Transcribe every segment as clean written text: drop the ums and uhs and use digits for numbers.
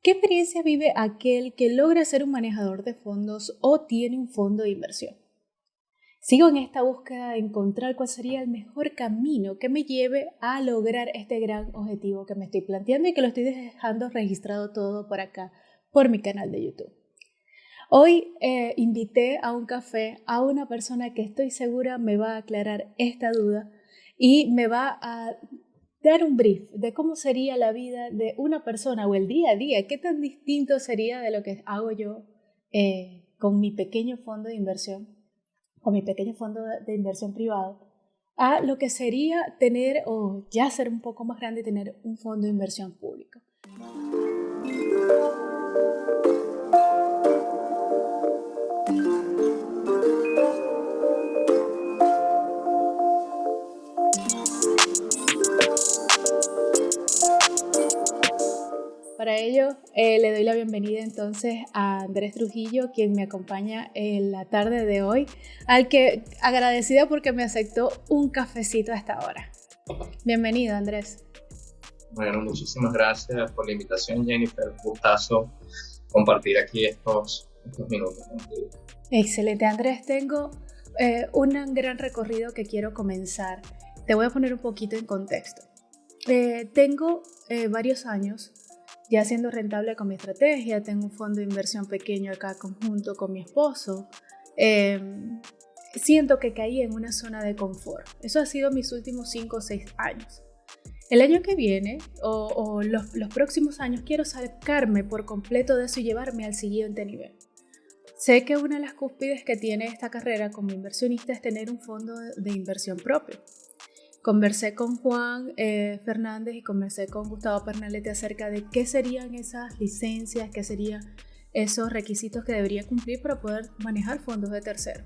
¿Qué experiencia vive aquel que logra ser un manejador de fondos o tiene un fondo de inversión? Sigo en esta búsqueda de encontrar cuál sería el mejor camino que me lleve a lograr este gran objetivo que me estoy planteando y que lo estoy dejando registrado todo por acá, por mi canal de YouTube. Hoy invité a un café a una persona que estoy segura me va a aclarar esta duda y me va a dar un brief de cómo sería la vida de una persona o el día a día, qué tan distinto sería de lo que hago yo con mi pequeño fondo de inversión o mi pequeño fondo de inversión privado, a lo que sería tener o ya ser un poco más grande y tener un fondo de inversión público. Para ello, le doy la bienvenida entonces a Andrés Trujillo, quien me acompaña en la tarde de hoy, al que agradecida porque me aceptó un cafecito a esta hora. Bienvenido, Andrés. Bueno, muchísimas gracias por la invitación, Jennifer. Un gustazo compartir aquí estos minutos contigo. Excelente, Andrés. Tengo un gran recorrido que quiero comenzar. Te voy a poner un poquito en contexto. Tengo varios años ya siendo rentable con mi estrategia. Tengo un fondo de inversión pequeño acá conjunto con mi esposo. Siento que caí en una zona de confort. Eso ha sido mis últimos 5 o 6 años. El año que viene o los próximos años quiero sacarme por completo de eso y llevarme al siguiente nivel. Sé que una de las cúspides que tiene esta carrera como inversionista es tener un fondo de inversión propio. Conversé con Juan Fernández y conversé con Gustavo Pernalete acerca de qué serían esas licencias, qué serían esos requisitos que debería cumplir para poder manejar fondos de terceros.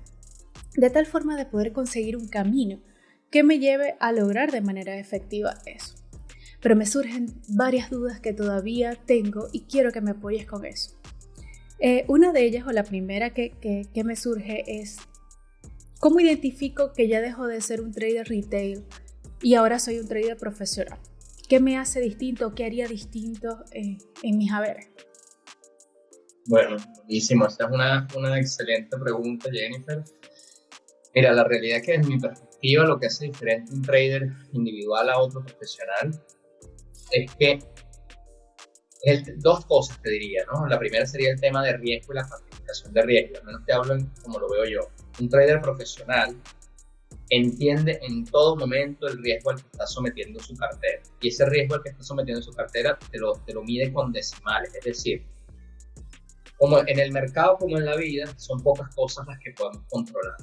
De tal forma de poder conseguir un camino que me lleve a lograr de manera efectiva eso. Pero me surgen varias dudas que todavía tengo y quiero que me apoyes con eso. Una de ellas, o la primera que me surge es ¿cómo identifico que ya dejo de ser un trader retail y ahora soy un trader profesional? ¿Qué me hace distinto? ¿Qué haría distinto en mis haberes? Bueno, buenísimo. Esta es una excelente pregunta, Jennifer. Mira, la realidad es que desde mi perspectiva lo que hace diferente un trader individual a otro profesional es que dos cosas te diría, ¿no? La primera sería el tema de riesgo y la cuantificación de riesgo. Al menos te hablo como lo veo yo. Un trader profesional entiende en todo momento el riesgo al que está sometiendo su cartera. Y ese riesgo al que está sometiendo su cartera te lo mide con decimales. Es decir, como en el mercado como en la vida, son pocas cosas las que podemos controlar.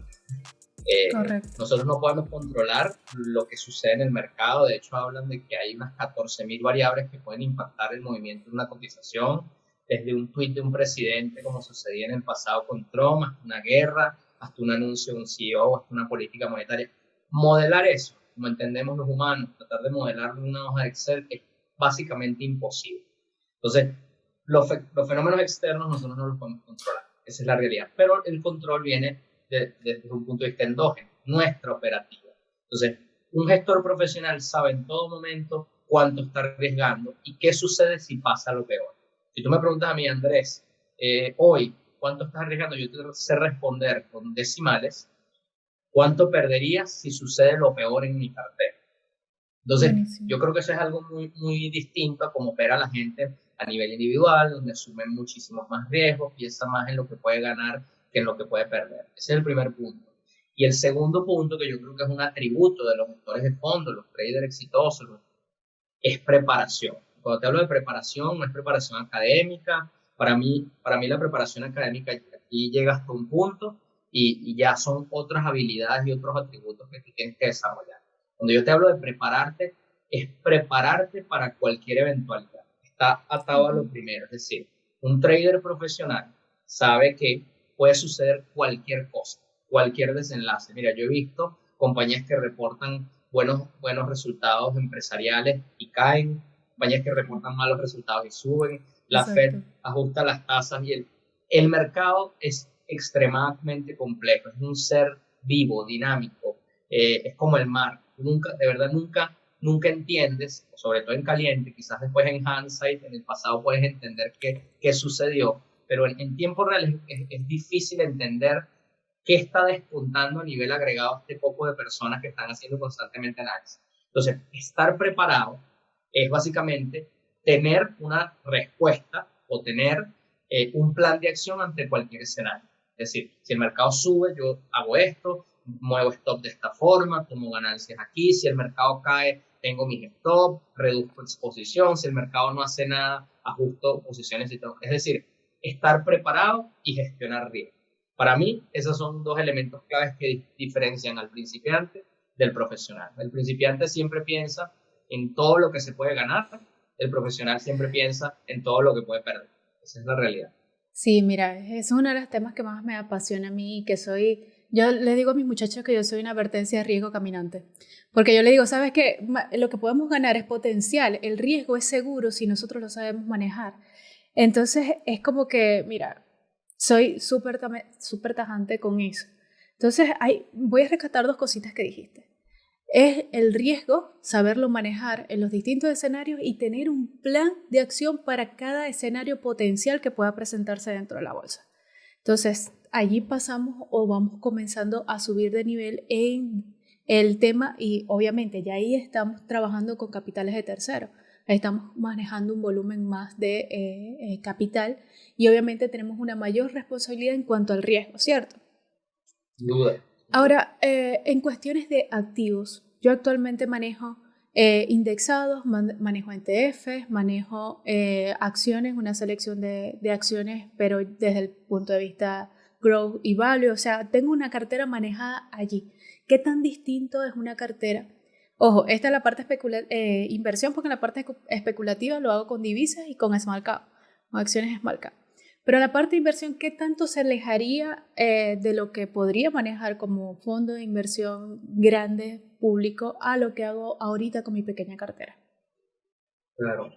Nosotros no podemos controlar lo que sucede en el mercado. De hecho, hablan de que hay unas 14.000 variables que pueden impactar el movimiento de una cotización, desde un tuit de un presidente, como sucedía en el pasado con Trump, hasta una guerra, hasta un anuncio de un CEO, hasta una política monetaria. Modelar eso, como entendemos los humanos, tratar de modelarlo en una hoja de Excel es básicamente imposible. Entonces, los fenómenos externos nosotros no los podemos controlar. Esa es la realidad. Pero el control viene desde un punto de vista endógeno, nuestra operativa. Entonces, un gestor profesional sabe en todo momento cuánto está arriesgando y qué sucede si pasa lo peor. Si tú me preguntas a mí, Andrés, hoy, ¿cuánto estás arriesgando? Yo te sé responder con decimales, ¿cuánto perderías si sucede lo peor en mi cartera? Entonces, buenísimo. Yo creo que eso es algo muy, muy distinto a cómo opera la gente a nivel individual, donde asumen muchísimos más riesgos, piensa más en lo que puede ganar que en lo que puede perder. Ese es el primer punto. Y el segundo punto, que yo creo que es un atributo de los gestores de fondos, los traders exitosos, es preparación. Cuando te hablo de preparación, no es preparación académica. Para mí la preparación académica aquí llega hasta un punto y ya son otras habilidades y otros atributos que tú tienes que desarrollar. Cuando yo te hablo de prepararte, es prepararte para cualquier eventualidad. Está atado a lo primero, es decir, un trader profesional sabe que puede suceder cualquier cosa, cualquier desenlace. Mira, yo he visto compañías que reportan buenos resultados empresariales y caen, compañías que reportan malos resultados y suben, la Fed ajusta las tasas y el mercado es extremadamente complejo, es un ser vivo, dinámico, es como el mar. De verdad nunca nunca entiendes, sobre todo en caliente, quizás después en hindsight, en el pasado puedes entender qué sucedió, pero en tiempo real es difícil entender qué está despuntando a nivel agregado a este poco de personas que están haciendo constantemente análisis. Entonces, estar preparado es básicamente tener una respuesta o tener un plan de acción ante cualquier escenario. Es decir, si el mercado sube, yo hago esto, muevo stop de esta forma, tomo ganancias aquí, si el mercado cae, tengo mis stop, reduzco exposición, si el mercado no hace nada, ajusto posiciones y todo. Es decir, estar preparado y gestionar riesgo. Para mí, esos son dos elementos claves que diferencian al principiante del profesional. El principiante siempre piensa en todo lo que se puede ganar, el profesional siempre piensa en todo lo que puede perder. Esa es la realidad. Sí, mira, es uno de los temas que más me apasiona a mí, yo le digo a mis muchachos que yo soy una advertencia de riesgo caminante, porque yo le digo, ¿sabes qué? Lo que podemos ganar es potencial, el riesgo es seguro si nosotros lo sabemos manejar. Entonces es como que, mira, soy súper tajante con eso. Entonces voy a rescatar dos cositas que dijiste. Es el riesgo, saberlo manejar en los distintos escenarios y tener un plan de acción para cada escenario potencial que pueda presentarse dentro de la bolsa. Entonces, allí pasamos o vamos comenzando a subir de nivel en el tema y obviamente ya ahí estamos trabajando con capitales de terceros. Ahí estamos manejando un volumen más de capital y obviamente tenemos una mayor responsabilidad en cuanto al riesgo, ¿cierto? Sin duda. Ahora, en cuestiones de activos, yo actualmente manejo indexados, manejo ETFs, manejo acciones, una selección de acciones, pero desde el punto de vista growth y value, o sea, tengo una cartera manejada allí. ¿Qué tan distinto es una cartera? Ojo, esta es la parte inversión, porque en la parte especulativa lo hago con divisas y con small cap, con acciones small cap. Pero la parte de inversión, ¿qué tanto se alejaría de lo que podría manejar como fondo de inversión grande, público, a lo que hago ahorita con mi pequeña cartera? Claro.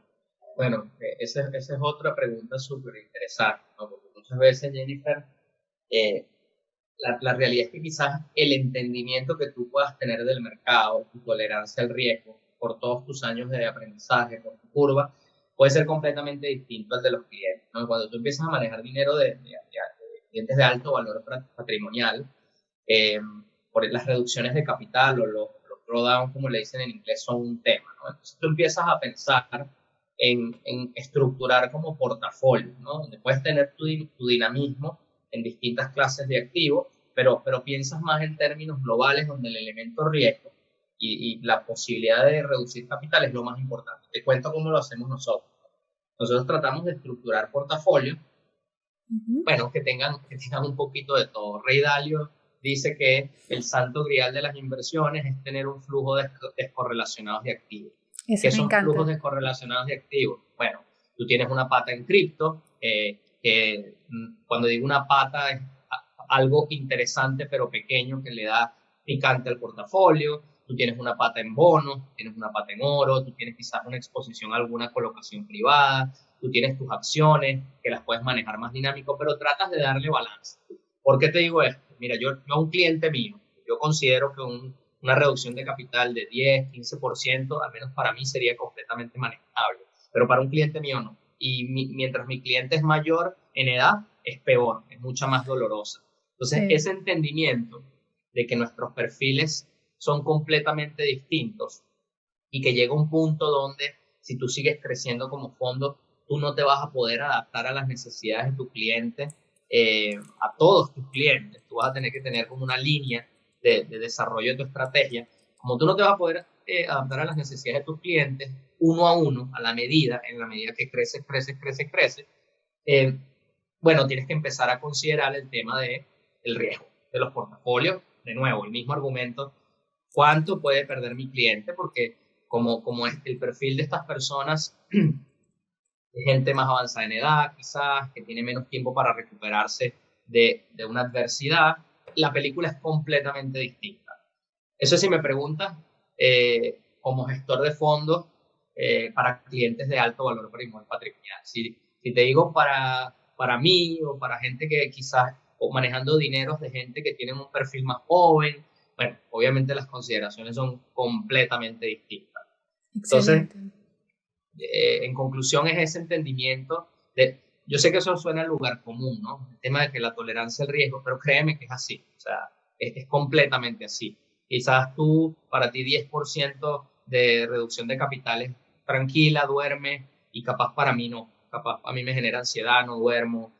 Bueno, esa es otra pregunta súper interesante, ¿no? Porque muchas veces, Jennifer, la realidad es que quizás el entendimiento que tú puedas tener del mercado, tu tolerancia al riesgo, por todos tus años de aprendizaje, por tu curva, puede ser completamente distinto al de los clientes, ¿no? Cuando tú empiezas a manejar dinero de clientes de alto valor patrimonial, eh, por las reducciones de capital o los drawdowns, como le dicen en inglés, son un tema, ¿no? Entonces tú empiezas a pensar en estructurar como portafolio, ¿no? Donde puedes tener tu dinamismo en distintas clases de activos, pero piensas más en términos globales donde el elemento riesgo y la posibilidad de reducir capital es lo más importante. Te cuento cómo lo hacemos nosotros. Nosotros tratamos de estructurar portafolios, bueno, que tengan un poquito de todo. Ray Dalio dice que el santo grial de las inversiones es tener un flujo descorrelacionados de activos. ¿Qué son flujos descorrelacionados de activos? Bueno, tú tienes una pata en cripto, que cuando digo una pata es algo interesante pero pequeño que le da picante al portafolio. Tú tienes una pata en bonos, tienes una pata en oro, tú tienes quizás una exposición a alguna colocación privada, tú tienes tus acciones que las puedes manejar más dinámico, pero tratas de darle balance. ¿Por qué te digo esto? Mira, yo a un cliente mío, yo considero que una reducción de capital de 10, 15%, al menos para mí sería completamente manejable, pero para un cliente mío no. Y mientras mi cliente es mayor en edad, es peor, es mucha más dolorosa. Entonces, ese entendimiento de que nuestros perfiles son completamente distintos y que llega un punto donde si tú sigues creciendo como fondo, tú no te vas a poder adaptar a las necesidades de tu cliente, a todos tus clientes. Tú vas a tener que tener como una línea de desarrollo de tu estrategia. Como tú no te vas a poder adaptar a las necesidades de tus clientes uno a uno, a la medida, en la medida que creces, bueno, tienes que empezar a considerar el tema del riesgo de los portafolios. De nuevo, el mismo argumento, ¿cuánto puede perder mi cliente? Porque como es el perfil de estas personas, de gente más avanzada en edad, quizás, que tiene menos tiempo para recuperarse de una adversidad, la película es completamente distinta. Eso si me preguntas, como gestor de fondos, para clientes de alto valor patrimonial. Si te digo para mí o para gente que quizás, o manejando dineros de gente que tienen un perfil más joven, bueno, obviamente las consideraciones son completamente distintas. Entonces, Excelente. en conclusión, es ese entendimiento de, yo sé que eso suena al lugar común, ¿no? El tema de que la tolerancia al riesgo, pero créeme que es así, o sea, es completamente así. Quizás tú, para ti 10% de reducción de capitales, tranquila, duerme, y capaz para mí no, capaz a mí me genera ansiedad, no duermo,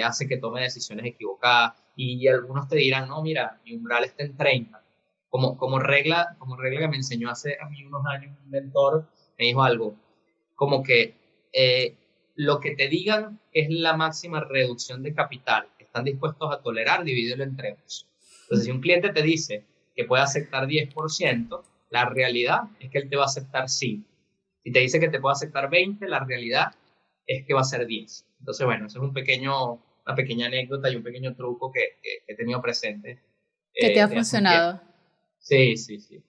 hace que tome decisiones equivocadas, y algunos te dirán, no, mira, mi umbral está en 30. Como regla que me enseñó hace a mí unos años un mentor, me dijo algo, como que lo que te digan es la máxima reducción de capital que están dispuestos a tolerar, divídelo entre dos. Entonces, si un cliente te dice que puede aceptar 10%, la realidad es que él te va a aceptar 5. Si te dice que te puede aceptar 20, la realidad es que va a ser 10. Entonces, bueno, eso es una pequeña anécdota y un pequeño truco que he tenido presente Que te ha de hace un tiempo. funcionado. Sí, sí, sí.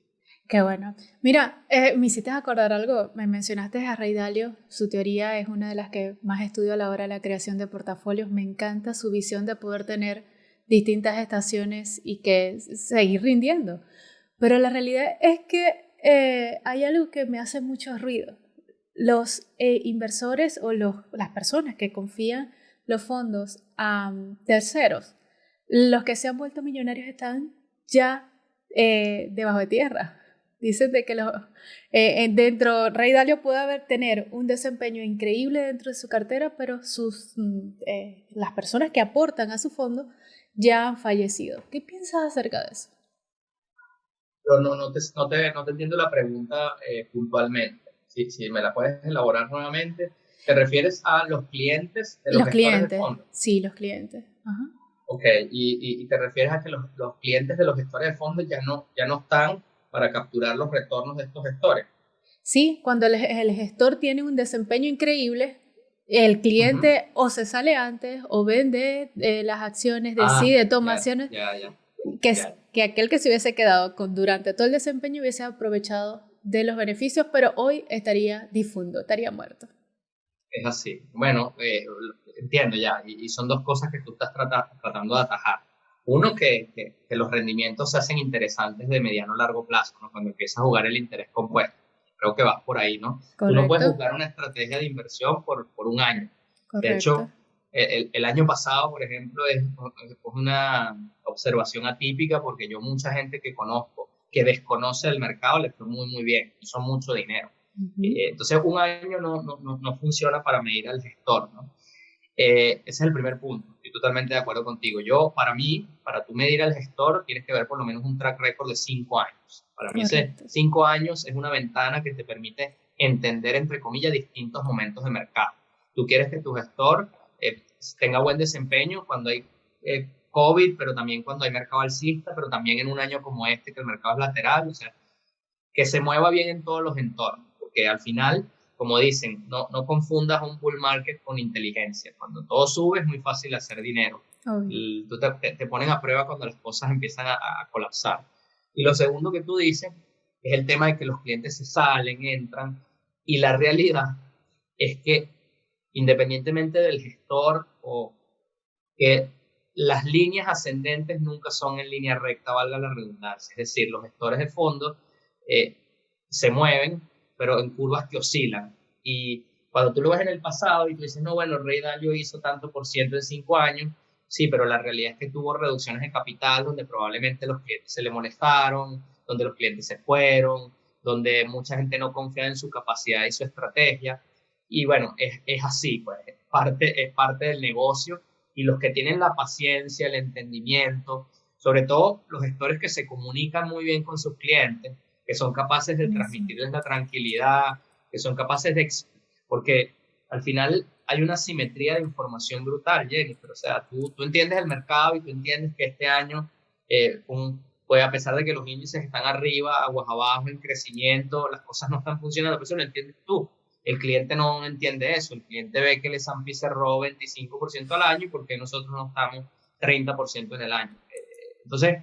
Qué bueno. Mira, me hiciste acordar algo. Me mencionaste a Ray Dalio. Su teoría es una de las que más estudio a la hora de la creación de portafolios. Me encanta su visión de poder tener distintas estaciones y que seguir rindiendo. Pero la realidad es que hay algo que me hace mucho ruido. Los inversores o las personas que confían los fondos a terceros, los que se han vuelto millonarios están ya debajo de tierra. Dicen de que dentro, Ray Dalio puede tener un desempeño increíble dentro de su cartera, pero las personas que aportan a su fondo ya han fallecido. ¿Qué piensas acerca de eso? Pero no te entiendo la pregunta puntualmente. Si me la puedes elaborar nuevamente, ¿te refieres a los clientes de los Los gestores de clientes, fondos? sí, los clientes. Ajá. Ok, y te refieres a que los clientes de los gestores de fondos ya no están para capturar los retornos de estos gestores. Sí, cuando el gestor tiene un desempeño increíble, el Ujú. cliente o se sale antes o vende las acciones, Ah, decide, toma ya, acciones, ya, ya, que, ya. que aquel que se hubiese quedado con durante todo el desempeño hubiese aprovechado de los beneficios, pero hoy estaría difunto, estaría muerto. Es así. Bueno, entiendo ya, y son dos cosas que tú estás tratando de atajar. Uno, que los rendimientos se hacen interesantes de mediano a largo plazo, ¿no? Cuando empiezas a jugar el interés compuesto. Creo que vas por ahí, ¿no? Tú no puedes Correcto, jugar una estrategia de inversión por un año. De correcto. hecho, el año pasado, por ejemplo, es una observación atípica porque yo mucha gente que conozco que desconoce el mercado le fue muy, muy bien, hizo mucho dinero. Ujú. Entonces, un año no funciona para medir al gestor, ¿no? Ese es el primer punto. Estoy totalmente de acuerdo contigo. Para mí, para tú medir al gestor, tienes que ver por lo menos un track record de 5 años. Para mí, ese Correcto. 5 años es una ventana que te permite entender, entre comillas, distintos momentos de mercado. Tú quieres que tu gestor tenga buen desempeño cuando hay COVID, pero también cuando hay mercado alcista, pero también en un año como este, que el mercado es lateral. O sea, que se mueva bien en todos los entornos, porque al final, como dicen, no confundas un bull market con inteligencia. Cuando todo sube es muy fácil hacer dinero. Obvio. Tú te ponen a prueba cuando las cosas empiezan a colapsar. Y lo segundo que tú dices es el tema de que los clientes se salen, entran, y la realidad es que independientemente del gestor o que las líneas ascendentes nunca son en línea recta, valga la redundancia. Es decir, los gestores de fondos eh, se mueven, pero en curvas que oscilan. Y cuando tú lo ves en el pasado y tú dices, no, bueno, Ray Dalio hizo tanto por ciento en 5 años, sí, pero la realidad es que tuvo reducciones de capital donde probablemente los clientes se le molestaron, donde los clientes se fueron, donde mucha gente no confía en su capacidad y su estrategia. Y bueno, es así, pues es parte del negocio, y los que tienen la paciencia, el entendimiento, sobre todo los gestores que se comunican muy bien con sus clientes, que son capaces de Buenísimo. transmitirles la tranquilidad, que son capaces porque al final hay una simetría de información brutal, Jennifer. O sea, tú entiendes el mercado y tú entiendes que este año, pues a pesar de que los índices están arriba, aguas abajo en crecimiento, las cosas no están funcionando, pero eso lo entiendes tú. El cliente no entiende eso. El cliente ve que el S&P cerró 25% al año y por qué nosotros no estamos 30% en el año. Entonces,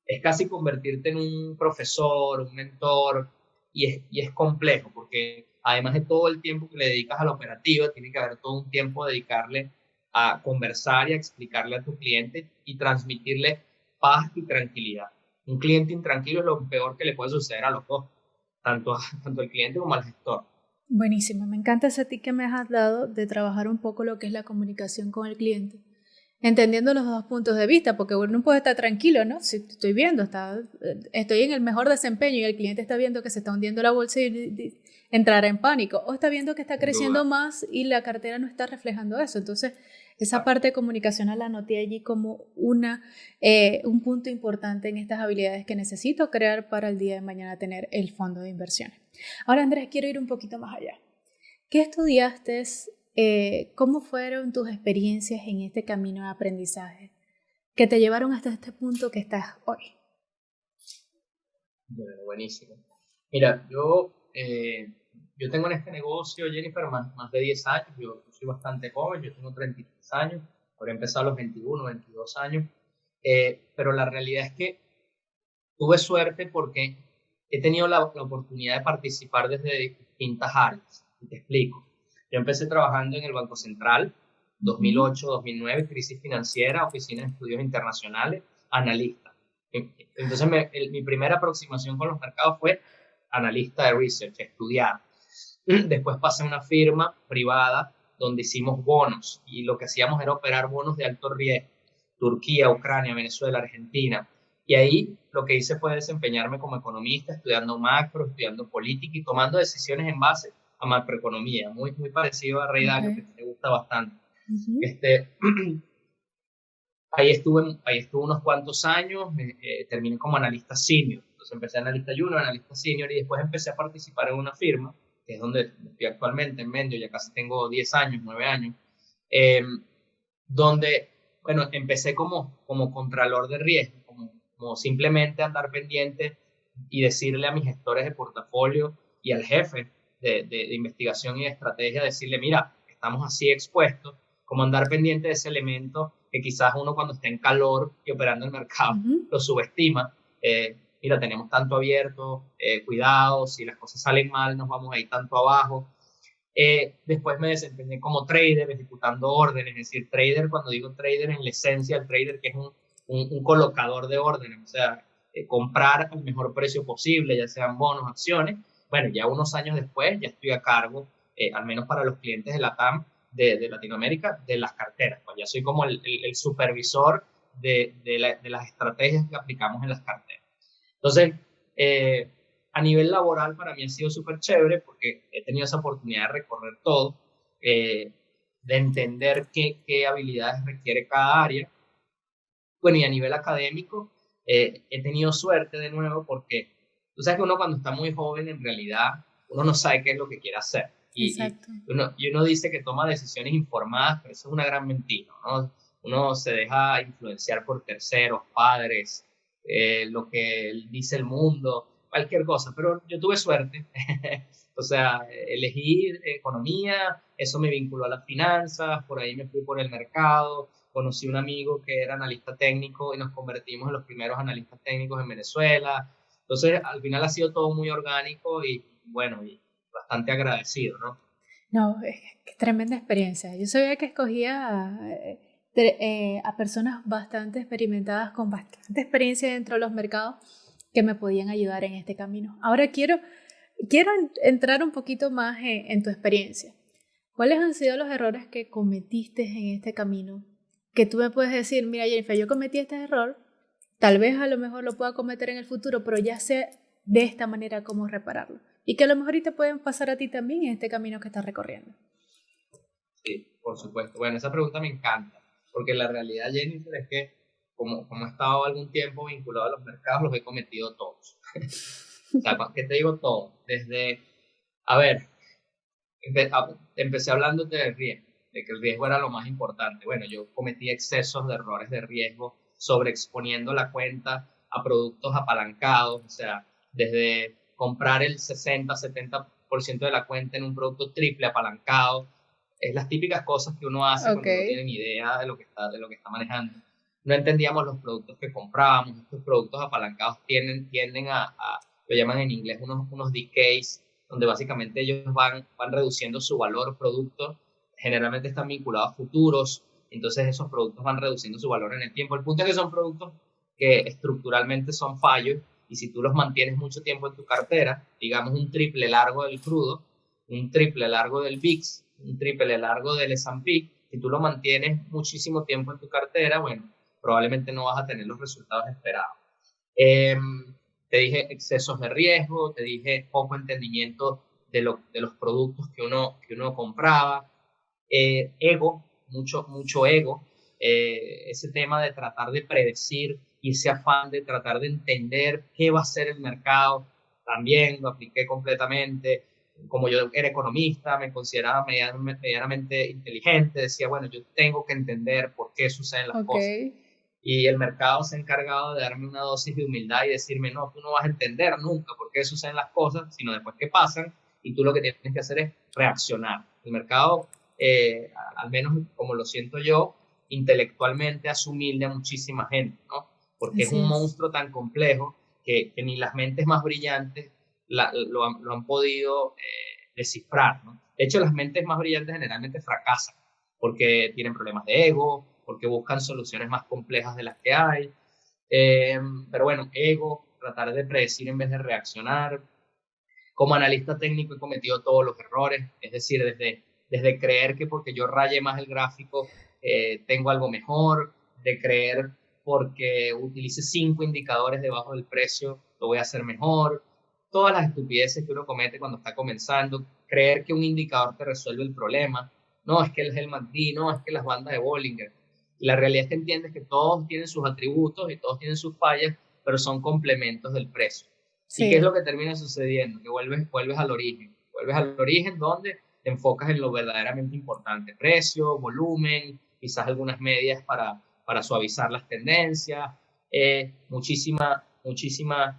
es casi convertirte en un profesor, un mentor, y es complejo porque además de todo el tiempo que le dedicas a la operativa, tiene que haber todo un tiempo dedicarle a conversar y a explicarle a tu cliente y transmitirle paz y tranquilidad. Un cliente intranquilo es lo peor que le puede suceder a los dos. tanto al cliente como al gestor. Buenísimo, me encanta ese tip que me has dado de trabajar un poco lo que es la comunicación con el cliente, entendiendo los dos puntos de vista, porque uno puede estar tranquilo, ¿no? Si estoy viendo, estoy en el mejor desempeño y el cliente está viendo que se está hundiendo la bolsa y entrará en pánico, o está viendo que está creciendo más y la cartera no está reflejando eso. Entonces, esa parte de comunicación la anoté allí como un punto importante en estas habilidades que necesito crear para el día de mañana tener el fondo de inversiones. Ahora, Andrés, quiero ir un poquito más allá. ¿Qué estudiaste? ¿Cómo fueron tus experiencias en este camino de aprendizaje que te llevaron hasta este punto que estás hoy? Bueno, buenísimo. Mira, yo tengo en este negocio, Jennifer, más de 10 años. Yo soy bastante joven, yo tengo 33 años, por empezar a los 21, 22 años. Pero la realidad es que tuve suerte porque he tenido la oportunidad de participar desde distintas áreas. Y te explico. Yo empecé trabajando en el Banco Central, 2008-2009, crisis financiera, oficina de estudios internacionales, analista. Entonces, mi primera aproximación con los mercados fue analista de research, estudiar. Después pasé a una firma privada donde hicimos bonos y lo que hacíamos era operar bonos de alto riesgo. Turquía, Ucrania, Venezuela, Argentina. Y ahí lo que hice fue desempeñarme como economista, estudiando macro, estudiando política y tomando decisiones en base a macroeconomía, muy parecido a Ray Dalio, que te gusta bastante. Ahí estuve unos cuantos años, terminé como analista senior. Entonces empecé analista junior, analista senior y después empecé a participar en una firma, que es donde estoy actualmente, en Mendio, ya casi tengo 10 años, 9 años, donde, bueno, empecé como contralor de riesgo, como simplemente andar pendiente y decirle a mis gestores de portafolio y al jefe de investigación y de estrategia, decirle, mira, estamos así expuestos, como andar pendiente de ese elemento que quizás uno cuando está en calor y operando el mercado lo subestima. Mira, tenemos tanto abierto, cuidado, si las cosas salen mal nos vamos a ir tanto abajo. Después me desempeñé como trader, ejecutando órdenes, es decir, trader, cuando digo trader en la esencia, el trader que es un colocador de órdenes, o sea, comprar al mejor precio posible, ya sean bonos, acciones. Bueno, ya unos años después ya estoy a cargo, al menos para los clientes de la TAM, de Latinoamérica, de las carteras. Pues ya soy como el supervisor de las estrategias que aplicamos en las carteras. Entonces, a nivel laboral para mí ha sido súper chévere porque he tenido esa oportunidad de recorrer todo, de entender qué habilidades requiere cada área. Bueno, y a nivel académico, he tenido suerte de nuevo porque tú sabes que uno cuando está muy joven en realidad uno no sabe qué es lo que quiere hacer. Y uno dice que toma decisiones informadas, pero eso es una gran mentira, ¿no? Uno se deja influenciar por terceros, padres, lo que dice el mundo, cualquier cosa, pero yo tuve suerte. O sea, elegí economía, eso me vinculó a las finanzas, por ahí me fui por el mercado, conocí un amigo que era analista técnico y nos convertimos en los primeros analistas técnicos en Venezuela. Entonces, al final ha sido todo muy orgánico y bueno, y bastante agradecido, ¿no? No, es tremenda experiencia. Yo sabía que escogía a personas bastante experimentadas con bastante experiencia dentro de los mercados que me podían ayudar en este camino. Ahora quiero entrar un poquito más en tu experiencia. ¿Cuáles han sido los errores que cometiste en este camino? Que tú me puedes decir, mira Jennifer, yo cometí este error, tal vez a lo mejor lo pueda cometer en el futuro, pero ya sé de esta manera cómo repararlo. Y que a lo mejor te pueden pasar a ti también en este camino que estás recorriendo. Sí, por supuesto. Bueno, esa pregunta me encanta, porque la realidad, Jennifer, es que como he estado algún tiempo vinculado a los mercados, los he cometido todos. O sea, ¿qué te digo todo? Desde, a ver, empecé hablándote del riesgo, de que el riesgo era lo más importante. Bueno, yo cometí excesos de errores de riesgo, sobreexponiendo la cuenta a productos apalancados, o sea, desde comprar el 60-70% de la cuenta en un producto triple apalancado. Es las típicas cosas que uno hace cuando no tiene ni idea de lo que está manejando. No entendíamos los productos que comprábamos. Estos productos apalancados tienden a lo llaman en inglés unos decays, donde básicamente ellos van reduciendo su valor producto. Generalmente están vinculados a futuros, entonces esos productos van reduciendo su valor en el tiempo. El punto es que son productos que estructuralmente son fallos y si tú los mantienes mucho tiempo en tu cartera, digamos un triple largo del crudo, un triple largo del VIX, un triple largo del S&P, si tú lo mantienes muchísimo tiempo en tu cartera, bueno, probablemente no vas a tener los resultados esperados. Te dije excesos de riesgo, te dije poco entendimiento de los productos que uno compraba, ego, mucho ego, ese tema de tratar de predecir y ese afán de tratar de entender qué va a ser el mercado, también lo apliqué completamente. Como yo era economista, me consideraba medianamente inteligente, decía, bueno, yo tengo que entender por qué suceden las cosas. Y el mercado se ha encargado de darme una dosis de humildad y decirme, no, tú no vas a entender nunca por qué suceden las cosas, sino después que pasan, y tú lo que tienes que hacer es reaccionar. El mercado, al menos como lo siento yo, intelectualmente hace humilde a muchísima gente, ¿no? Porque es un monstruo tan complejo que ni las mentes más brillantes lo han podido descifrar, ¿no? De hecho, las mentes más brillantes generalmente fracasan porque tienen problemas de ego, porque buscan soluciones más complejas de las que hay. Pero bueno, ego, tratar de predecir en vez de reaccionar. Como analista técnico he cometido todos los errores, es decir, desde creer que porque yo raye más el gráfico tengo algo mejor, de creer porque utilice 5 indicadores debajo del precio lo voy a hacer mejor. Todas las estupideces que uno comete cuando está comenzando, creer que un indicador te resuelve el problema. No, es que el MACD, no, es que las bandas de Bollinger. Y la realidad es que entiendes que todos tienen sus atributos y todos tienen sus fallas, pero son complementos del precio. Sí. ¿Y qué es lo que termina sucediendo? Que vuelves al origen. Vuelves al origen donde te enfocas en lo verdaderamente importante. Precio, volumen, quizás algunas medias para suavizar las tendencias, muchísima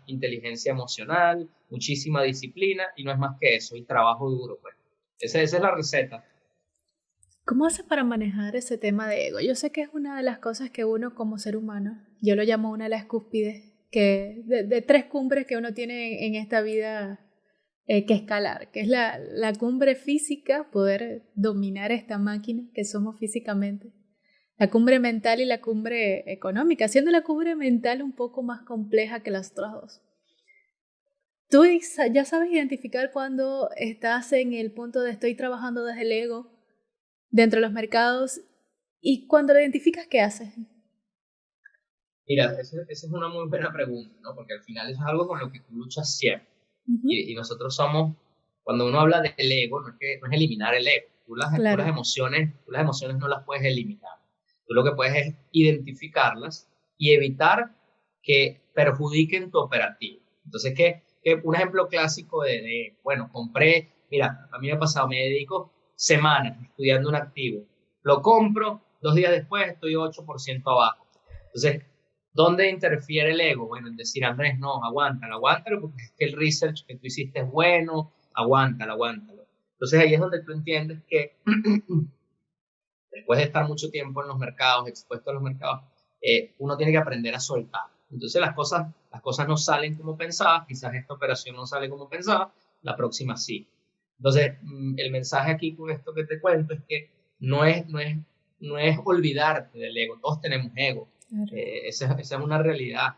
inteligencia emocional, muchísima disciplina y no es más que eso, y trabajo duro. Pues. Esa es la receta. ¿Cómo haces para manejar ese tema de ego? Yo sé que es una de las cosas que uno como ser humano, yo lo llamo una de las cúspides, que de 3 cumbres que uno tiene en esta vida que escalar, que es la cumbre física, poder dominar esta máquina que somos físicamente, la cumbre mental y la cumbre económica, siendo la cumbre mental un poco más compleja que las otras dos. Tú ya sabes identificar cuando estás en el punto de estoy trabajando desde el ego dentro de los mercados, y cuando lo identificas, ¿qué haces? Mira, esa es una muy buena pregunta, ¿no? Porque al final eso es algo con lo que tú luchas siempre. Y nosotros somos, cuando uno habla del ego, no es eliminar el ego. Tú las emociones no las puedes eliminar. Tú lo que puedes es identificarlas y evitar que perjudiquen tu operativo. Entonces, un ejemplo clásico bueno, mira, a mí me ha pasado, me dedico semanas estudiando un activo, lo compro, 2 días después estoy 8% abajo. Entonces, ¿dónde interfiere el ego? Bueno, en decir, Andrés, no, aguántalo, porque es que el research que tú hiciste es bueno, aguántalo. Entonces ahí es donde tú entiendes que después de estar mucho tiempo en los mercados, expuesto a los mercados, uno tiene que aprender a soltar. Entonces las cosas no salen como pensabas, quizás esta operación no sale como pensabas, la próxima sí. Entonces, el mensaje aquí con esto que te cuento es que no es olvidarte del ego, todos tenemos ego. Esa es una realidad.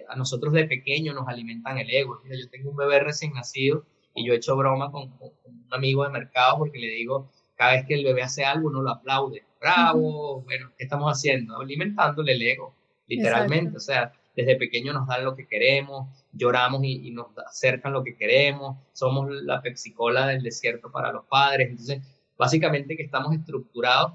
A nosotros de pequeño nos alimentan el ego. Yo tengo un bebé recién nacido y yo he hecho broma con un amigo de mercado porque le digo, cada vez que el bebé hace algo, uno lo aplaude. ¡Bravo! Bueno, ¿qué estamos haciendo? Alimentándole el ego, literalmente. Exacto. O sea, desde pequeño nos dan lo que queremos, lloramos y nos acercan lo que queremos, somos la Pepsi-Cola del desierto para los padres. Entonces, básicamente que estamos estructurados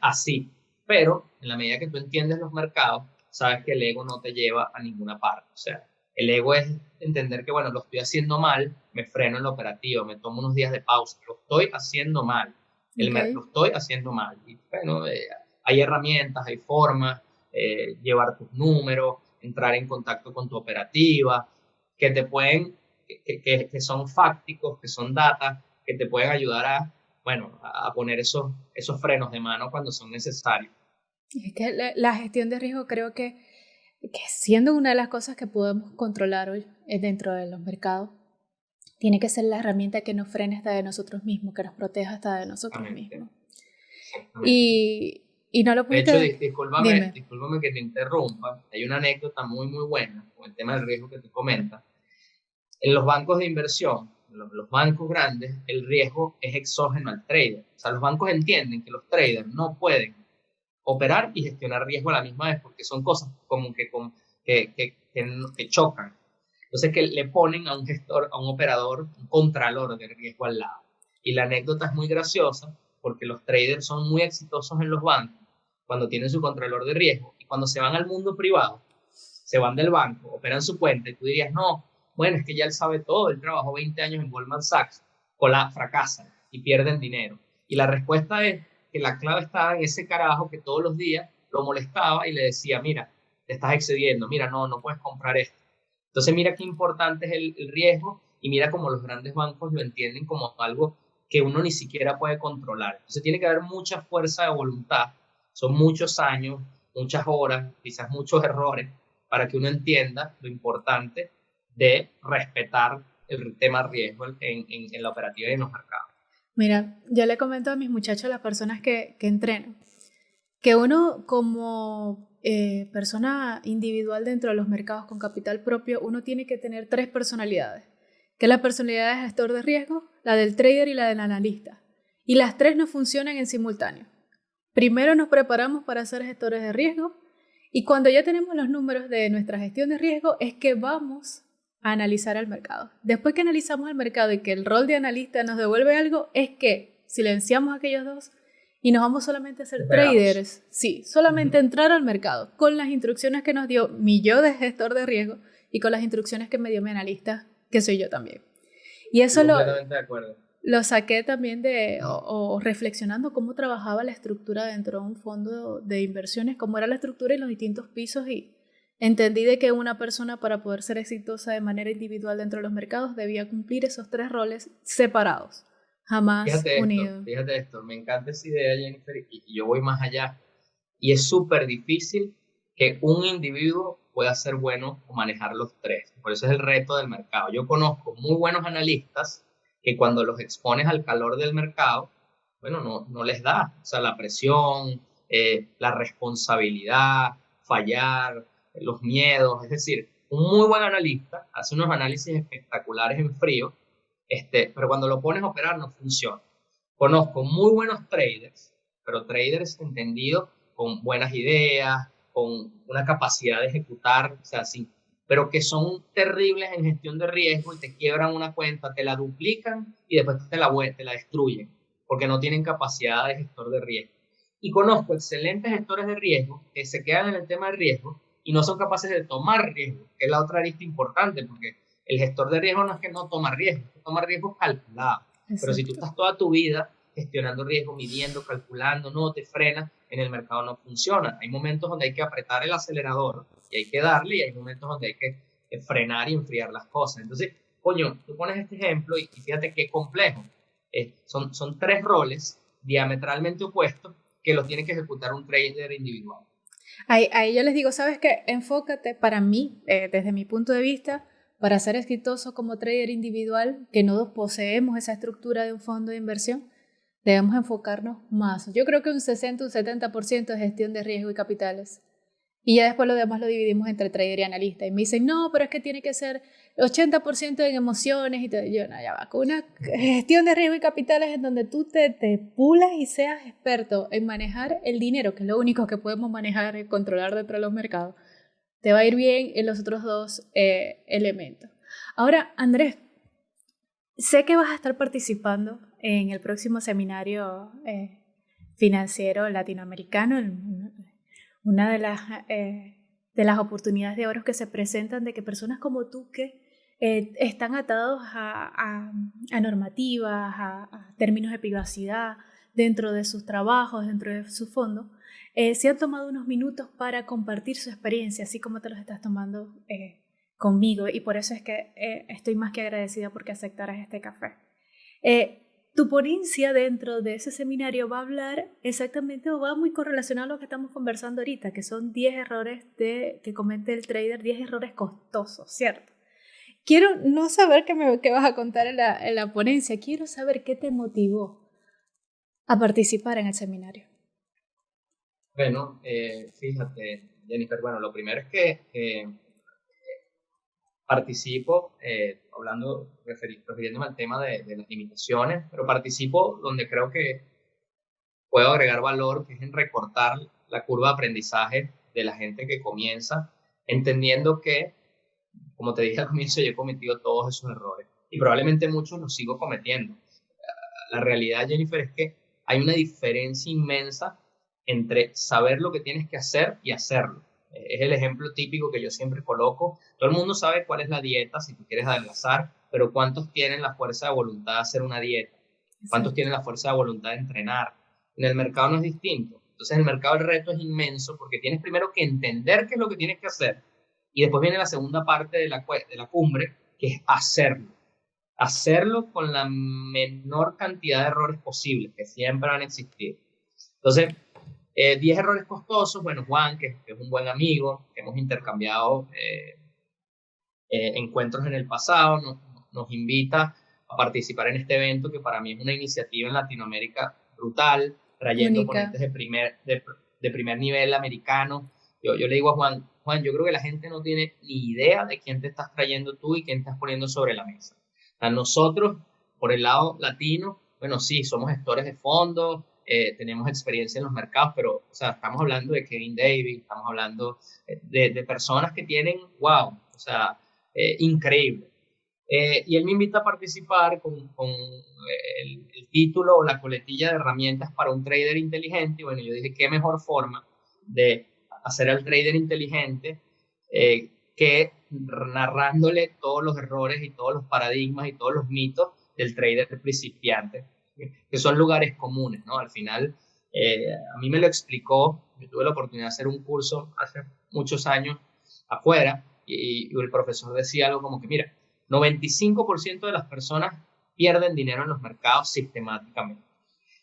así. Pero en la medida que tú entiendes los mercados, sabes que el ego no te lleva a ninguna parte. O sea, el ego es entender que, bueno, lo estoy haciendo mal, me freno en la operativa, me tomo unos días de pausa, lo estoy haciendo mal. Lo estoy haciendo mal. Y bueno, hay herramientas, hay formas, llevar tus números, entrar en contacto con tu operativa, que te pueden, que son fácticos, que son data, que te pueden ayudar a poner esos frenos de mano cuando son necesarios. Es que la gestión de riesgo creo que siendo una de las cosas que podemos controlar hoy dentro de los mercados, tiene que ser la herramienta que nos frene hasta de nosotros mismos, que nos proteja hasta de nosotros mismos. y no lo De hecho, pudiste... Dime. discúlpame que te interrumpa. Hay una anécdota muy, muy buena con el tema del riesgo que tú comentas. En los bancos de inversión, los bancos grandes, el riesgo es exógeno al trader. O sea, los bancos entienden que los traders no pueden operar y gestionar riesgo a la misma vez porque son cosas como que chocan. Entonces, que le ponen a un gestor, a un operador, un contralor de riesgo al lado. Y la anécdota es muy graciosa porque los traders son muy exitosos en los bancos cuando tienen su contralor de riesgo y cuando se van al mundo privado, se van del banco, operan su cuenta y tú dirías, no, bueno, es que ya él sabe todo, él trabajó 20 años en Goldman Sachs, fracasan y pierden dinero. Y la respuesta es que la clave estaba en ese carajo que todos los días lo molestaba y le decía, mira, te estás excediendo, mira, no puedes comprar esto. Entonces mira qué importante es el riesgo y mira cómo los grandes bancos lo entienden como algo que uno ni siquiera puede controlar. Entonces tiene que haber mucha fuerza de voluntad, son muchos años, muchas horas, quizás muchos errores, para que uno entienda lo importante de respetar el tema riesgo en la operativa y en los mercados. Mira, yo le comento a mis muchachos, a las personas que entreno, que uno como persona individual dentro de los mercados con capital propio, uno tiene que tener 3 personalidades, que es la personalidad del gestor de riesgo, la del trader y la del analista. Y las 3 no funcionan en simultáneo. Primero nos preparamos para ser gestores de riesgo y cuando ya tenemos los números de nuestra gestión de riesgo es que vamos a analizar el mercado. Después que analizamos el mercado y que el rol de analista nos devuelve algo, es que silenciamos a aquellos dos y nos vamos solamente a ser traders. Sí, solamente entrar al mercado con las instrucciones que nos dio mi yo de gestor de riesgo y con las instrucciones que me dio mi analista, que soy yo también. Y eso completamente de acuerdo. Lo saqué también o reflexionando cómo trabajaba la estructura dentro de un fondo de inversiones, cómo era la estructura y los distintos pisos y entendí de que una persona para poder ser exitosa de manera individual dentro de los mercados debía cumplir esos 3 roles separados, jamás unidos. Fíjate esto, me encanta esa idea, Jennifer, y yo voy más allá. Y es súper difícil que un individuo pueda ser bueno o manejar los 3. Por eso es el reto del mercado. Yo conozco muy buenos analistas que cuando los expones al calor del mercado, bueno, no les da. O sea, la presión, la responsabilidad, fallar, los miedos. Es decir, un muy buen analista hace unos análisis espectaculares en frío, pero cuando lo pones a operar no funciona. Conozco muy buenos traders, pero traders entendidos con buenas ideas, con una capacidad de ejecutar, o sea, sí, pero que son terribles en gestión de riesgo y te quiebran una cuenta, te la duplican y después te la destruyen, porque no tienen capacidad de gestor de riesgo. Y conozco excelentes gestores de riesgo que se quedan en el tema de riesgo y no son capaces de tomar riesgo, que es la otra arista importante, porque el gestor de riesgo no es que no toma riesgo, es que toma riesgos calculados. Pero si tú estás toda tu vida gestionando riesgo, midiendo, calculando, no te frenas, en el mercado no funciona. Hay momentos donde hay que apretar el acelerador y hay que darle, y hay momentos donde hay que frenar y enfriar las cosas. Entonces, coño, tú pones este ejemplo y fíjate qué complejo. Son 3 roles diametralmente opuestos que los tiene que ejecutar un trader individual. Ahí yo les digo, ¿sabes qué? Enfócate para mí, desde mi punto de vista, para ser exitoso como trader individual, que no poseemos esa estructura de un fondo de inversión, debemos enfocarnos más. Yo creo que un 60, un 70% de gestión de riesgo y capitales. Y ya después lo demás lo dividimos entre trader y analista. Y me dicen, no, pero es que tiene que ser 80% en emociones. Y todo. Yo, no, ya va. Con una gestión de riesgo y capitales en donde tú te pulas y seas experto en manejar el dinero, que es lo único que podemos manejar y controlar dentro de los mercados, te va a ir bien en los otros 2 elementos. Ahora, Andrés, sé que vas a estar participando en el próximo seminario financiero latinoamericano, una de las oportunidades de oro que se presentan de que personas como tú que están atados a normativas, a términos de privacidad dentro de sus trabajos, dentro de su fondo, se han tomado unos minutos para compartir su experiencia, así como te los estás tomando conmigo, y por eso es que estoy más que agradecida porque aceptaras este café. Tu ponencia dentro de ese seminario va a hablar exactamente o va muy correlacionado a lo que estamos conversando ahorita, que son 10 errores que comete el trader, 10 errores costosos, ¿cierto? Quiero no saber qué vas a contar en la ponencia, quiero saber qué te motivó a participar en el seminario. Bueno, fíjate, Jennifer, bueno, lo primero es que participo, refiriéndome al tema de las limitaciones, pero participo donde creo que puedo agregar valor, que es en recortar la curva de aprendizaje de la gente que comienza, entendiendo que, como te dije al comienzo, yo he cometido todos esos errores y probablemente muchos los sigo cometiendo. La realidad, Jennifer, es que hay una diferencia inmensa entre saber lo que tienes que hacer y hacerlo. Es el ejemplo típico que yo siempre coloco. Todo el mundo sabe cuál es la dieta si tú quieres adelgazar, pero ¿cuántos tienen la fuerza de voluntad de hacer una dieta? ¿Cuántos Exacto. tienen la fuerza de voluntad de entrenar? En el mercado no es distinto. Entonces, en el mercado el reto es inmenso porque tienes primero que entender qué es lo que tienes que hacer y después viene la segunda parte de la cumbre, que es hacerlo con la menor cantidad de errores posibles, que siempre van a existir. Entonces, 10 errores costosos, bueno, Juan, que es un buen amigo, que hemos intercambiado encuentros en el pasado, nos invita a participar en este evento que para mí es una iniciativa en Latinoamérica brutal, trayendo Única. ponentes de primer nivel americano. Yo le digo a Juan, Juan, yo creo que la gente no tiene ni idea de quién te estás trayendo tú y quién estás poniendo sobre la mesa. A nosotros, por el lado latino, bueno, sí, somos gestores de fondos, tenemos experiencia en los mercados, pero, o sea, estamos hablando de Kevin Davis, estamos hablando de personas que tienen, wow, o sea, increíble. Y él me invita a participar con el título o la coletilla de herramientas para un trader inteligente. Y bueno, yo dije, qué mejor forma de hacer al trader inteligente que narrándole todos los errores y todos los paradigmas y todos los mitos del trader principiante, que son lugares comunes, ¿no? Al final, a mí me lo explicó, yo tuve la oportunidad de hacer un curso hace muchos años afuera y el profesor decía algo como que, mira, 95% de las personas pierden dinero en los mercados sistemáticamente.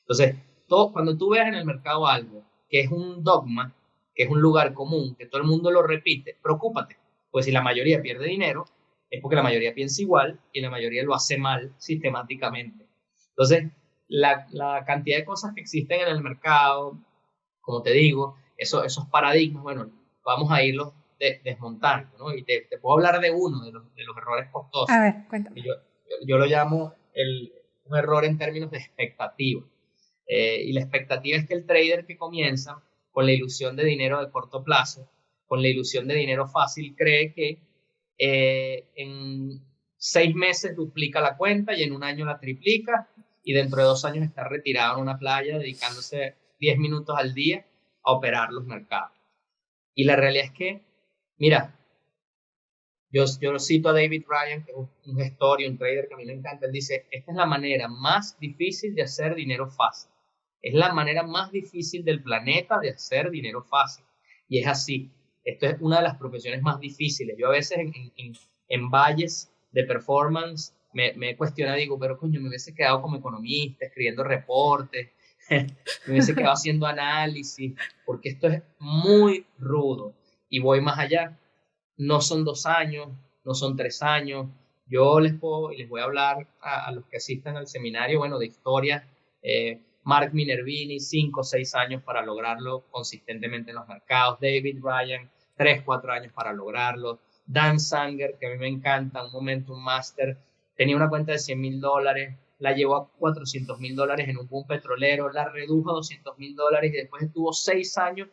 Entonces, cuando tú veas en el mercado algo que es un dogma, que es un lugar común, que todo el mundo lo repite, preocúpate, pues si la mayoría pierde dinero, es porque la mayoría piensa igual y la mayoría lo hace mal sistemáticamente. Entonces, la cantidad de cosas que existen en el mercado, como te digo, esos paradigmas, bueno, vamos a irlos desmontando, ¿no? Y te puedo hablar de uno de los errores A costosos, ver, que cuéntame. yo lo llamo un error en términos de expectativa. Y la expectativa es que el trader que comienza con la ilusión de dinero de corto plazo, con la ilusión de dinero fácil, cree que en 6 meses duplica la cuenta y en un año la triplica y dentro de 2 años está retirado en una playa dedicándose 10 minutos al día a operar los mercados. Y la realidad es que, mira, yo cito a David Ryan, que es un gestor y un trader que a mí me encanta. Él dice, esta es la manera más difícil de hacer dinero fácil. Es la manera más difícil del planeta de hacer dinero fácil. Y es así. Esto es una de las profesiones más difíciles. Yo a veces en valles de performance me he cuestionado y digo, pero coño, me hubiese quedado como economista, escribiendo reportes, me hubiese quedado haciendo análisis, porque esto es muy rudo. Y voy más allá, no son 2 años, no son 3 años. Yo les voy a hablar a los que asistan al seminario, bueno, de historia. Mark Minervini, 5 o 6 años para lograrlo consistentemente en los mercados. David Ryan, 3 o 4 años para lograrlo. Dan Sanger, que a mí me encanta, un Momentum Master, tenía una cuenta de $100,000, la llevó a $400,000 en un boom petrolero, la redujo a $200,000 y después estuvo 6 años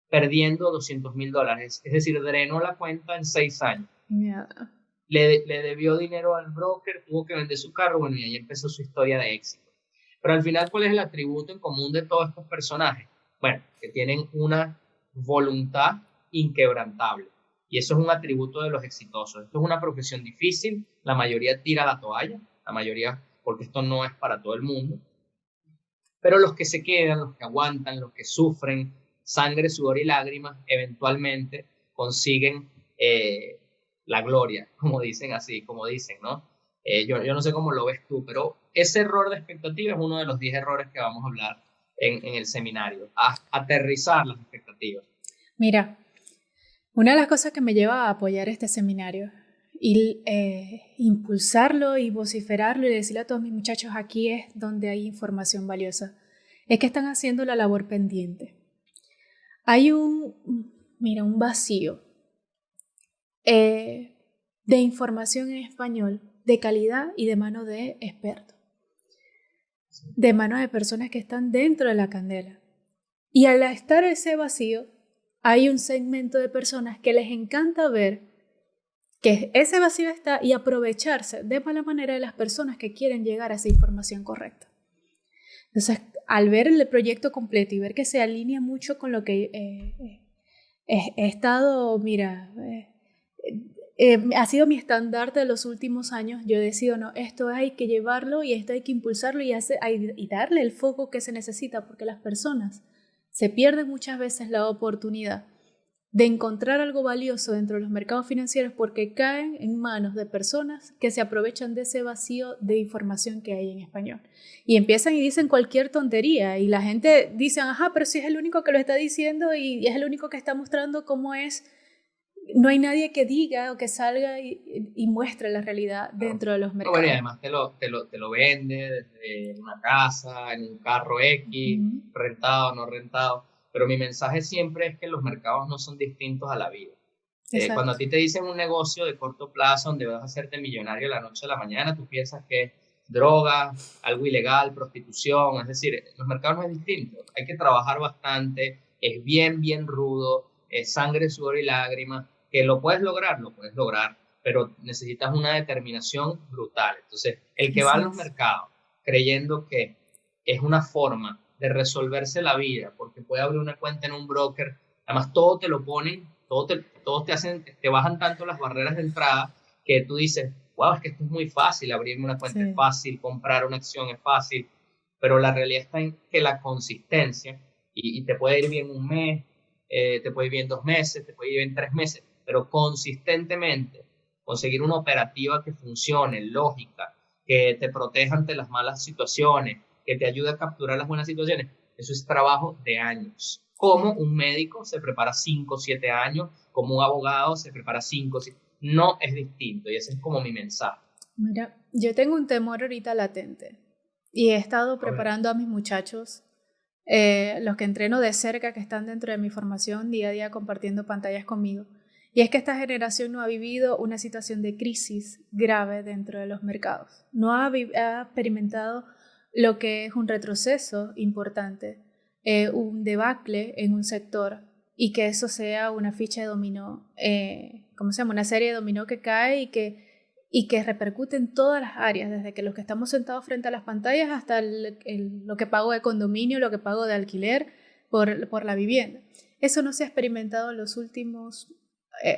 perdiendo $200,000. Es decir, drenó la cuenta en 6 años. Yeah. Le debió dinero al broker, tuvo que vender su carro, bueno, y ahí empezó su historia de éxito. Pero al final, ¿cuál es el atributo en común de todos estos personajes? Bueno, que tienen una voluntad inquebrantable. Y eso es un atributo de los exitosos. Esto es una profesión difícil, la mayoría tira la toalla, la mayoría, porque esto no es para todo el mundo. Pero los que se quedan, los que aguantan, los que sufren sangre, sudor y lágrimas, eventualmente consiguen la gloria, como dicen así, como dicen, ¿no? Yo no sé cómo lo ves tú, pero ese error de expectativa es uno de los 10 errores que vamos a hablar en el seminario, a aterrizar las expectativas. Mira, una de las cosas que me lleva a apoyar este seminario y impulsarlo y vociferarlo y decirle a todos mis muchachos, aquí es donde hay información valiosa, es que están haciendo la labor pendiente. Hay un vacío de información en español de calidad y de mano de expertos, de mano de personas que están dentro de la candela. Y al estar ese vacío, hay un segmento de personas que les encanta ver que ese vacío está y aprovecharse de mala manera de las personas que quieren llegar a esa información correcta. Entonces, al ver el proyecto completo y ver que se alinea mucho con lo que he estado, ha sido mi estandarte de los últimos años, yo decido, no, esto hay que llevarlo y esto hay que impulsarlo y darle el foco que se necesita, porque las personas se pierden muchas veces la oportunidad de encontrar algo valioso dentro de los mercados financieros porque caen en manos de personas que se aprovechan de ese vacío de información que hay en español. Y empiezan y dicen cualquier tontería y la gente dice, ajá, pero si es el único que lo está diciendo y es el único que está mostrando cómo es. No hay nadie que diga o que salga y muestre la realidad dentro de los mercados. Bueno, y además te lo vende desde una casa, en un carro X, rentado, no rentado. Pero mi mensaje siempre es que los mercados no son distintos a la vida. Cuando a ti te dicen un negocio de corto plazo donde vas a hacerte millonario de la noche a la mañana, tú piensas que es droga, algo ilegal, prostitución. Es decir, los mercados no es distinto. Hay que trabajar bastante, es bien, bien rudo, es sangre, sudor y lágrimas. Que lo puedes lograr, pero necesitas una determinación brutal. Entonces, el que va a los mercados creyendo que es una forma de resolverse la vida, porque puede abrir una cuenta en un broker, además todo te lo ponen, todos te bajan tanto las barreras de entrada que tú dices, wow, es que esto es muy fácil, abrirme una cuenta es fácil, comprar una acción es fácil, pero la realidad está en que la consistencia, y te puede ir bien un mes, te puede ir bien 2 meses, te puede ir bien 3 meses, pero consistentemente conseguir una operativa que funcione, lógica, que te proteja ante las malas situaciones, que te ayude a capturar las buenas situaciones, eso es trabajo de años. Como un médico se prepara 5 o 7 años, como un abogado se prepara 5 o 7, no es distinto y ese es como mi mensaje. Mira, yo tengo un temor ahorita latente y he estado preparando a mis muchachos, los que entreno de cerca, que están dentro de mi formación día a día compartiendo pantallas conmigo. Y es que esta generación no ha vivido una situación de crisis grave dentro de los mercados. No ha experimentado lo que es un retroceso importante, un debacle en un sector y que eso sea una ficha de dominó, una serie de dominó que cae y que repercute en todas las áreas, desde que los que estamos sentados frente a las pantallas hasta lo que pago de condominio, lo que pago de alquiler por la vivienda. Eso no se ha experimentado en los últimos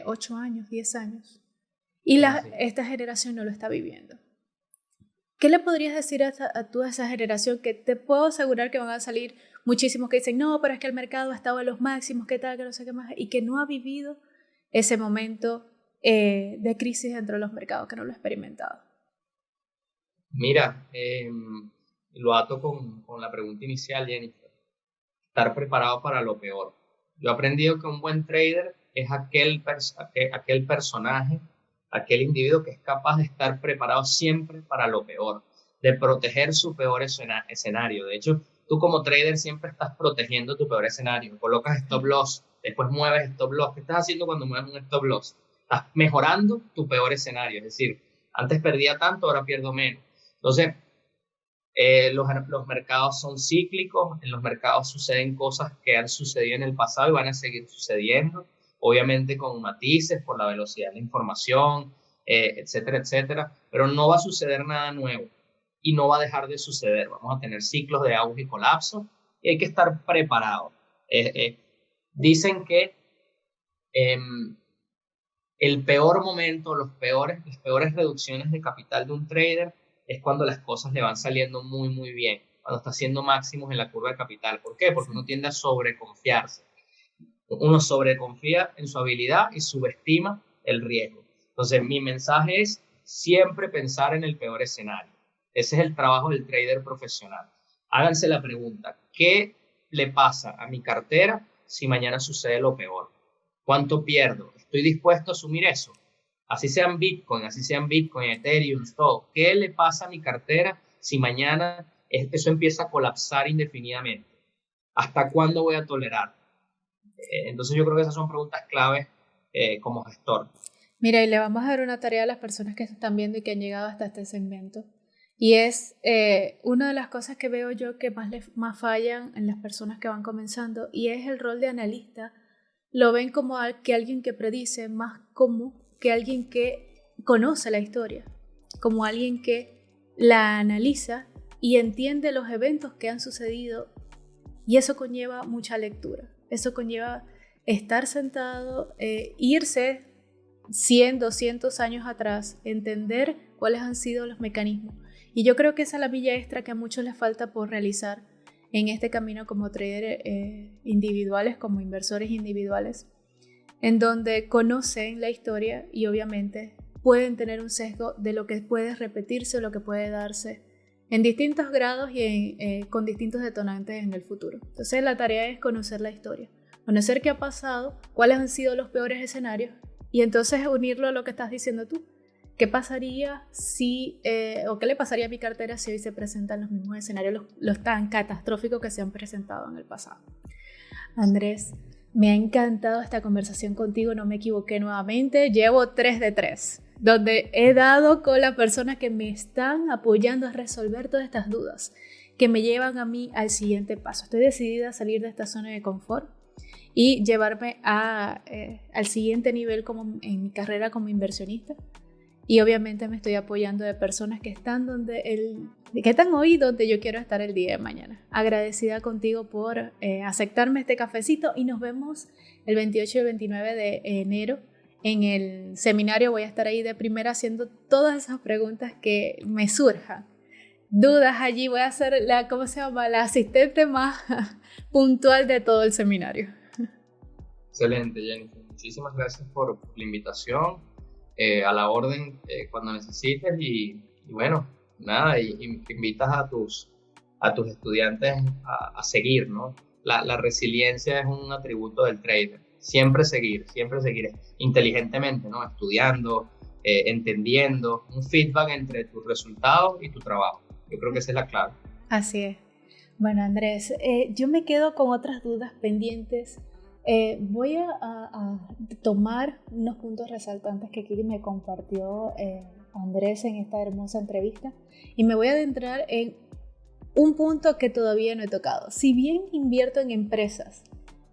8 años, 10 años. Y esta generación no lo está viviendo. ¿Qué le podrías decir a toda esa generación que te puedo asegurar que van a salir muchísimos que dicen, no, pero es que el mercado ha estado en los máximos, qué tal, que no sé qué más, y que no ha vivido ese momento de crisis dentro de los mercados, que no lo ha experimentado? Mira, lo ato con la pregunta inicial, Jennifer. Estar preparado para lo peor. Yo he aprendido que un buen trader es aquel personaje, aquel individuo que es capaz de estar preparado siempre para lo peor, de proteger su peor escenario. De hecho, tú como trader siempre estás protegiendo tu peor escenario. Colocas stop loss, después mueves stop loss. ¿Qué estás haciendo cuando mueves un stop loss? Estás mejorando tu peor escenario. Es decir, antes perdía tanto, ahora pierdo menos. Entonces, los mercados son cíclicos, en los mercados suceden cosas que han sucedido en el pasado y van a seguir sucediendo, obviamente con matices por la velocidad de la información, etcétera, etcétera, pero no va a suceder nada nuevo y no va a dejar de suceder. Vamos a tener ciclos de auge y colapso y hay que estar preparado. Dicen que el peor momento, las peores reducciones de capital de un trader es cuando las cosas le van saliendo muy, muy bien, cuando está haciendo máximos en la curva de capital. ¿Por qué? Porque uno tiende a sobreconfiarse. Uno sobreconfía en su habilidad y subestima el riesgo. Entonces, mi mensaje es siempre pensar en el peor escenario. Ese es el trabajo del trader profesional. Háganse la pregunta, ¿qué le pasa a mi cartera si mañana sucede lo peor? ¿Cuánto pierdo? ¿Estoy dispuesto a asumir eso? Así sean Bitcoin, Ethereum, todo. ¿Qué le pasa a mi cartera si mañana eso empieza a colapsar indefinidamente? ¿Hasta cuándo voy a tolerar? Entonces yo creo que esas son preguntas claves como gestor. Mira, y le vamos a dar una tarea a las personas que están viendo y que han llegado hasta este segmento. Y es una de las cosas que veo yo que más fallan en las personas que van comenzando, y es el rol de analista. Lo ven como que alguien que predice, más como que alguien que conoce la historia, como alguien que la analiza y entiende los eventos que han sucedido, y eso conlleva mucha lectura, eso conlleva estar sentado, irse 100, 200 años atrás, entender cuáles han sido los mecanismos. Y yo creo que esa es la milla extra que a muchos les falta por realizar en este camino como traders individuales, como inversores individuales, en donde conocen la historia y obviamente pueden tener un sesgo de lo que puede repetirse o lo que puede darse en distintos grados y con distintos detonantes en el futuro. Entonces la tarea es conocer la historia, conocer qué ha pasado, cuáles han sido los peores escenarios, y entonces unirlo a lo que estás diciendo tú. ¿Qué pasaría si, o qué le pasaría a mi cartera si hoy se presentan los mismos escenarios, los tan catastróficos que se han presentado en el pasado? Andrés, me ha encantado esta conversación contigo, no me equivoqué nuevamente, llevo 3 de 3, donde he dado con las personas que me están apoyando a resolver todas estas dudas, que me llevan a mí al siguiente paso. Estoy decidida a salir de esta zona de confort y llevarme al siguiente nivel en mi carrera como inversionista. Y obviamente me estoy apoyando de personas que están hoy donde yo quiero estar el día de mañana. Agradecida contigo por aceptarme este cafecito, y nos vemos el 28 y el 29 de enero en el seminario. Voy a estar ahí de primera haciendo todas esas preguntas que me surjan. Dudas allí, voy a ser la asistente más puntual de todo el seminario. Excelente, Jennifer. Muchísimas gracias por la invitación. A la orden cuando necesites y bueno, nada, y invitas a tus estudiantes a seguir, ¿no? La resiliencia es un atributo del trader. Siempre seguir inteligentemente, ¿no? Estudiando, entendiendo, un feedback entre tus resultados y tu trabajo. Yo creo que esa es la clave. Así es. Bueno, Andrés, yo me quedo con otras dudas pendientes. Voy a tomar unos puntos resaltantes que aquí me compartió Andrés en esta hermosa entrevista, y me voy a adentrar en un punto que todavía no he tocado. Si bien invierto en empresas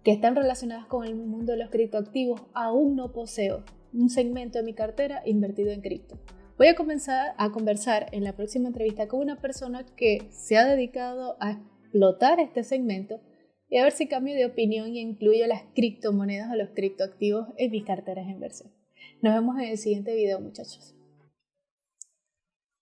que están relacionadas con el mundo de los criptoactivos, aún no poseo un segmento de mi cartera invertido en cripto. Voy a comenzar a conversar en la próxima entrevista con una persona que se ha dedicado a explotar este segmento, y a ver si cambio de opinión y incluyo las criptomonedas o los criptoactivos en mis carteras de inversión. Nos vemos en el siguiente video, muchachos.